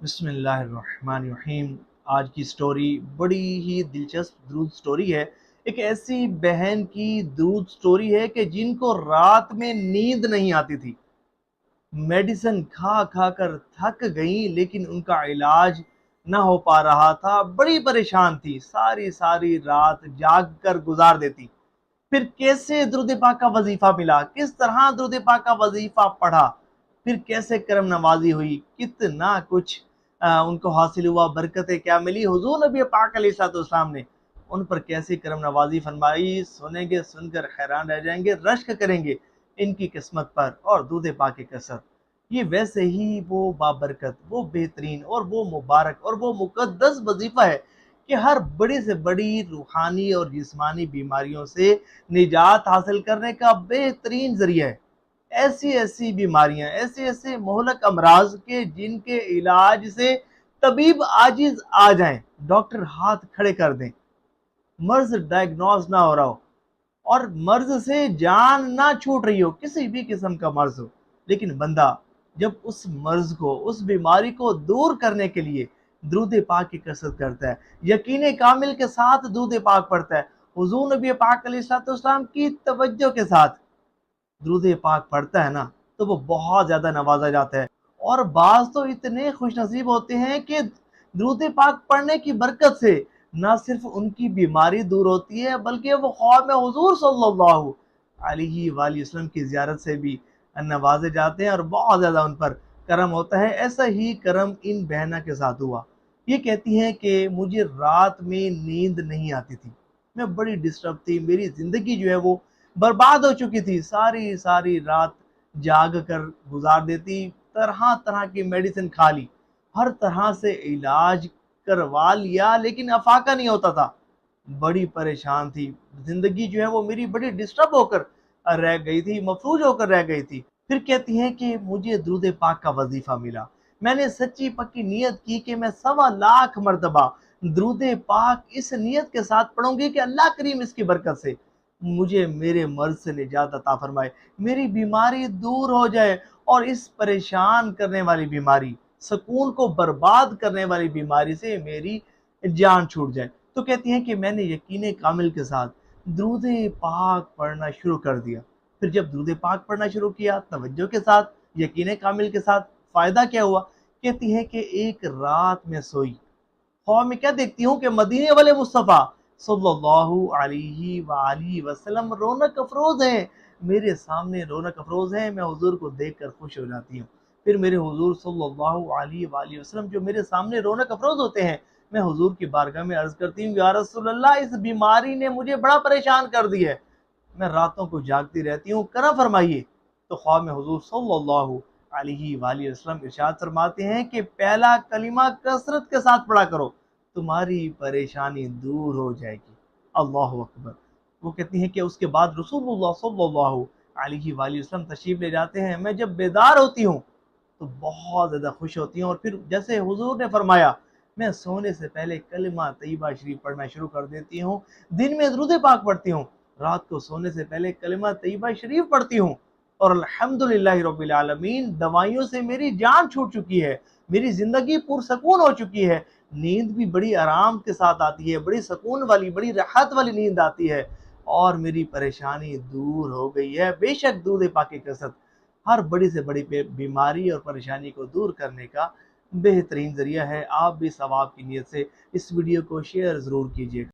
بسم اللہ الرحمن الرحیم۔ آج کی سٹوری بڑی ہی دلچسپ درود سٹوری ہے۔ ایک ایسی بہن کی درود سٹوری ہے کہ جن کو رات میں نیند نہیں آتی تھی، میڈیسن کھا کھا کر تھک گئیں لیکن ان کا علاج نہ ہو پا رہا تھا، بڑی پریشان تھی، ساری رات جاگ کر گزار دیتی۔ پھر کیسے درود پاک کا وظیفہ ملا، کس طرح درود پاک کا وظیفہ پڑھا، پھر کیسے کرم نوازی ہوئی، کتنا کچھ ان کو حاصل ہوا، برکتیں کیا ملی، حضور نبی پاک علیہ السلام نے ان پر کیسے کرم نوازی فرمائی، سنیں گے، سن کر حیران رہ جائیں گے، رشک کریں گے ان کی قسمت پر اور درود پاک کی کثرت۔ یہ ویسے ہی وہ بابرکت، وہ بہترین اور وہ مبارک اور وہ مقدس وظیفہ ہے کہ ہر بڑی سے بڑی روحانی اور جسمانی بیماریوں سے نجات حاصل کرنے کا بہترین ذریعہ ہے۔ ایسی بیماریاں، ایسے مہلک امراض کے جن کے علاج سے طبیب عاجز آ جائیں، ڈاکٹر ہاتھ کھڑے کر دیں، مرض ڈائیگنوز نہ ہو رہا ہو اور مرض سے جان نہ چھوٹ رہی ہو، کسی بھی قسم کا مرض ہو، لیکن بندہ جب اس مرض کو، اس بیماری کو دور کرنے کے لیے درود پاک کی کثرت کرتا ہے، یقین کامل کے ساتھ درود پاک پڑھتا ہے، حضور نبی پاک علیہ السلام کی توجہ کے ساتھ درود پاک پڑھتا ہے نا، تو وہ بہت زیادہ نوازا جاتا ہے۔ اور بعض تو اتنے خوش نصیب ہوتے ہیں کہ درود پاک پڑھنے کی برکت سے نہ صرف ان کی بیماری دور ہوتی ہے بلکہ وہ خواب حضور صلی اللہ علیہ وآلہ وسلم کی زیارت سے بھی نوازے جاتے ہیں اور بہت زیادہ ان پر کرم ہوتا ہے۔ ایسا ہی کرم ان بہنوں کے ساتھ ہوا۔ یہ کہتی ہیں کہ مجھے رات میں نیند نہیں آتی تھی، میں بڑی ڈسٹرب تھی، میری زندگی جو ہے وہ برباد ہو چکی تھی، ساری رات جاگ کر گزار دیتی، طرح طرح کی میڈیسن کھا لی، ہر طرح سے علاج کروا لیا لیکن افاقہ نہیں ہوتا تھا، بڑی پریشان تھی، زندگی جو ہے وہ میری بڑی ڈسٹرب ہو کر رہ گئی تھی، مفلوج ہو کر رہ گئی تھی۔ پھر کہتی ہیں کہ مجھے درود پاک کا وظیفہ ملا، میں نے سچی پکی نیت کی کہ میں 1.25 مرتبہ درود پاک اس نیت کے ساتھ پڑھوں گی کہ اللہ کریم اس کی برکت سے مجھے میرے مرض سے نجات عطا فرمائے، میری بیماری دور ہو جائے اور اس پریشان کرنے والی بیماری، سکون کو برباد کرنے والی بیماری سے میری جان چھوٹ جائے۔ تو کہتی ہیں کہ میں نے یقین کامل کے ساتھ درود پاک پڑھنا شروع کر دیا۔ پھر جب درود پاک پڑھنا شروع کیا توجہ کے ساتھ، یقین کامل کے ساتھ، فائدہ کیا ہوا؟ کہتی ہیں کہ ایک رات میں سوئی، خواب میں کیا دیکھتی ہوں کہ مدینے والے مصطفیٰ صلی اللہ علیہ وآلہ وسلم رونق افروز ہیں، میرے سامنے رونق افروز ہیں، میں حضور کو دیکھ کر خوش ہو جاتی ہوں۔ پھر میرے حضور صلی اللہ علیہ وآلہ وسلم جو میرے سامنے رونق افروز ہوتے ہیں، میں حضور کی بارگاہ میں عرض کرتی ہوں یا رسول اللہ، اس بیماری نے مجھے بڑا پریشان کر دی ہے، میں راتوں کو جاگتی رہتی ہوں، کرم فرمائیے۔ تو خواب میں حضور صلی اللہ علیہ وآلہ وسلم ارشاد فرماتے ہیں کہ پہلا کلمہ کثرت کے ساتھ پڑھا کرو، تمہاری پریشانی دور ہو جائے گی۔ اللہ اکبر۔ وہ کہتی ہیں کہ اس کے بعد رسول اللہ صلی اللہ علیہ وآلہ وسلم تشریف لے جاتے ہیں، میں جب بیدار ہوتی ہوں تو بہت زیادہ خوش ہوتی ہوں، اور پھر جیسے حضور نے فرمایا میں سونے سے پہلے کلمہ طیبہ شریف پڑھنا شروع کر دیتی ہوں، دن میں درود پاک پڑھتی ہوں، رات کو سونے سے پہلے کلمہ طیبہ شریف پڑھتی ہوں، اور الحمدللہ رب العالمین دوائیوں سے میری جان چھوٹ چکی ہے، میری زندگی پرسکون ہو چکی ہے، نیند بھی بڑی آرام کے ساتھ آتی ہے، بڑی سکون والی، بڑی راحت والی نیند آتی ہے، اور میری پریشانی دور ہو گئی ہے۔ بے شک درود پاک کی کثرت ہر بڑی سے بڑی بیماری اور پریشانی کو دور کرنے کا بہترین ذریعہ ہے۔ آپ بھی ثواب کی نیت سے اس ویڈیو کو شیئر ضرور کیجیے۔